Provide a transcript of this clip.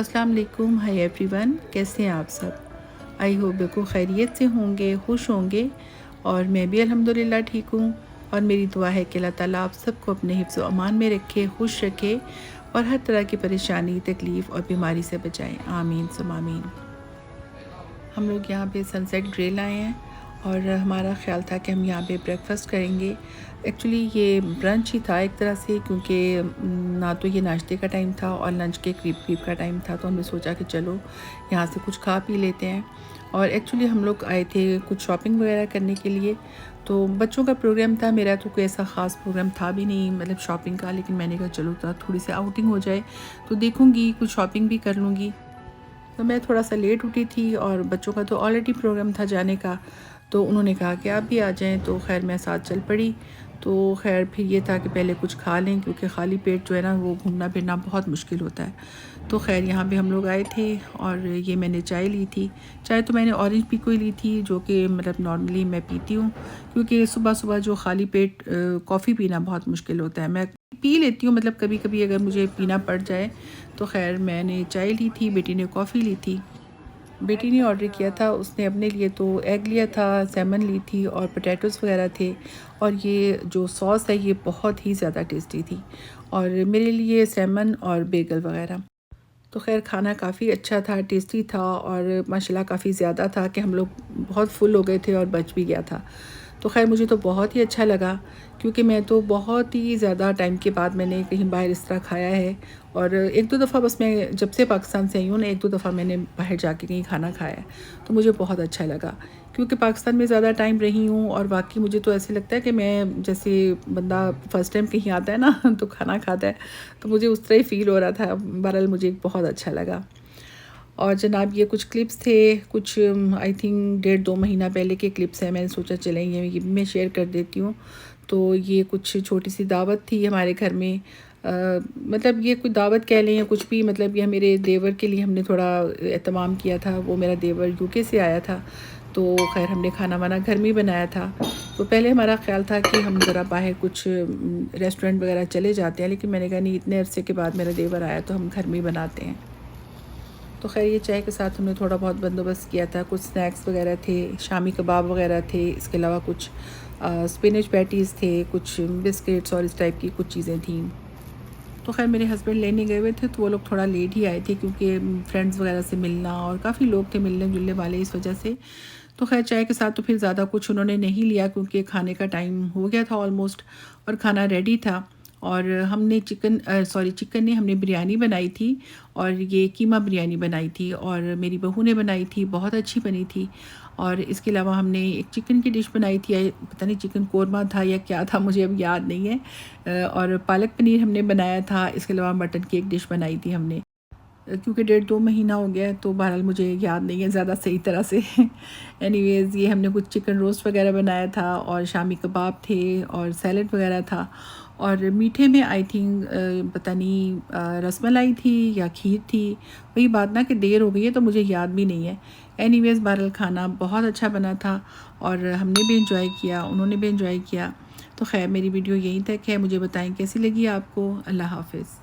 अस्सलाम वालेकुम, hi everyone, कैसे हैं आप सब। आई होप बिल्कुल खैरियत से होंगे, खुश होंगे। और मैं भी अल्हम्दुलिल्लाह ठीक हूँ। और मेरी दुआ है कि अल्लाह ताला आप सबको अपने हिफ्ज़ व अमान में रखे, खुश रखे और हर तरह की परेशानी, तकलीफ़ और बीमारी से बचाएं। आमीन सुम्मा आमीन। हम लोग यहाँ पे सनसेट ग्रिल आए हैं और हमारा ख़्याल था कि हम यहाँ पे ब्रेकफ़ास्ट करेंगे। एक्चुअली ये ब्रंच ही था एक तरह से, क्योंकि ना तो ये नाश्ते का टाइम था और लंच के करीब का टाइम था, तो हमने सोचा कि चलो यहाँ से कुछ खा पी लेते हैं। और एक्चुअली हम लोग आए थे कुछ शॉपिंग वगैरह करने के लिए। तो बच्चों का प्रोग्राम था, मेरा तो कोई ऐसा ख़ास प्रोग्राम था भी नहीं मतलब शॉपिंग का, लेकिन मैंने कहा चलो थोड़ी सी आउटिंग हो जाए, तो देखूँगी कुछ शॉपिंग भी कर लूँगी। तो मैं थोड़ा सा लेट उठी थी और बच्चों का तो ऑलरेडी प्रोग्राम था जाने का, तो उन्होंने कहा कि आप भी आ जाएं, तो खैर मैं साथ चल पड़ी। तो खैर फिर ये था कि पहले कुछ खा लें, क्योंकि खाली पेट जो है ना वो घूमना फिरना बहुत मुश्किल होता है। तो खैर यहाँ पे हम लोग आए थे और ये मैंने चाय ली थी। चाय तो मैंने ऑरेंज पी को ही ली थी, जो कि मतलब नॉर्मली मैं पीती हूँ, क्योंकि सुबह सुबह जो खाली पेट कॉफ़ी पीना बहुत मुश्किल होता है। मैं पी लेती हूँ, मतलब कभी कभी अगर मुझे पीना पड़ जाए। तो खैर मैंने चाय ली थी, बेटी ने कॉफ़ी ली थी। बेटी ने ऑर्डर किया था, उसने अपने लिए तो एग लिया था, सैमन ली थी और पोटैटोज़ वगैरह थे। और ये जो सॉस है ये बहुत ही ज़्यादा टेस्टी थी, और मेरे लिए सैमन और बेगल वगैरह। तो ख़ैर खाना काफ़ी अच्छा था, टेस्टी था और माशाल्लाह काफ़ी ज़्यादा था कि हम लोग बहुत फुल हो गए थे और बच भी गया था। तो ख़ैर मुझे तो बहुत ही अच्छा लगा, क्योंकि मैं तो बहुत ही ज़्यादा टाइम के बाद मैंने कहीं बाहर इस तरह खाया है। और एक दो दफ़ा बस, मैं जब से पाकिस्तान से आई हूँ ना, एक दो दफ़ा मैंने बाहर जाके कहीं खाना खाया है, तो मुझे बहुत अच्छा लगा। क्योंकि पाकिस्तान में ज़्यादा टाइम रही हूँ और वाकई मुझे तो ऐसे लगता है कि मैं जैसे बंदा फ़र्स्ट टाइम कहीं आता है ना तो खाना खाता है, तो मुझे उस तरह ही फ़ील हो रहा था। बहरहाल मुझे बहुत अच्छा लगा। और जनाब ये कुछ क्लिप्स थे, कुछ आई थिंक 1.5-2 महीना पहले के क्लिप्स हैं। मैंने सोचा चलें ये भी मैं शेयर कर देती हूँ। तो ये कुछ छोटी सी दावत थी हमारे घर में। मतलब ये कोई दावत कह लें या कुछ भी, मतलब ये मेरे देवर के लिए हमने थोड़ा एहतमाम किया था। वो मेरा देवर यूके से आया था, तो खैर हमने खाना वाना घर में ही बनाया था। तो पहले हमारा ख़्याल था कि हम ज़रा बाहर कुछ रेस्टोरेंट वगैरह चले जाते हैं, लेकिन मैंने कहा नहीं, इतने अरसे के बाद मेरा देवर आया तो हम घर में ही बनाते हैं। तो ख़ैर ये चाय के साथ हमने थोड़ा बहुत बंदोबस्त किया था। कुछ स्नैक्स वगैरह थे, शामी कबाब वगैरह थे, इसके अलावा कुछ स्पिनच पैटीज़ थे, कुछ बिस्किट्स और इस टाइप की कुछ चीज़ें थीं। तो ख़ैर मेरे हस्बैंड लेने गए हुए थे, तो वो लोग थोड़ा लेट ही आए थे, क्योंकि फ्रेंड्स वगैरह से मिलना और काफ़ी लोग थे मिलने जुलने वाले, इस वजह से। तो ख़ैर चाय के साथ तो फिर ज़्यादा कुछ उन्होंने नहीं लिया, क्योंकि खाने का टाइम हो गया था ऑलमोस्ट और खाना रेडी था। और हमने चिकन नहीं, हमने बिरयानी बनाई थी, और ये कीमा बिरयानी बनाई थी और मेरी बहू ने बनाई थी, बहुत अच्छी बनी थी। और इसके अलावा हमने एक चिकन की डिश बनाई थी, पता नहीं चिकन कोरमा था या क्या था, मुझे अब याद नहीं है। और पालक पनीर हमने बनाया था। इसके अलावा मटन की एक डिश बनाई थी हमने। क्योंकि 1.5-2 महीना हो गया है, तो बहरहाल मुझे याद नहीं है ज़्यादा सही तरह से एनीवेज़ ये हमने कुछ चिकन रोस्ट वगैरह बनाया था और शामी कबाब थे और सैलड वगैरह था। और मीठे में आई थिंक पता नहीं रसमलाई थी या खीर थी। वही बात ना कि देर हो गई है तो मुझे याद भी नहीं है। एनीवेज़ बहरहाल खाना बहुत अच्छा बना था और हमने भी इंजॉय किया, उन्होंने भी इंजॉय किया। तो खैर मेरी वीडियो यहीं तक है। मुझे बताएं कैसी लगी आपको। अल्लाह हाफ़िज़।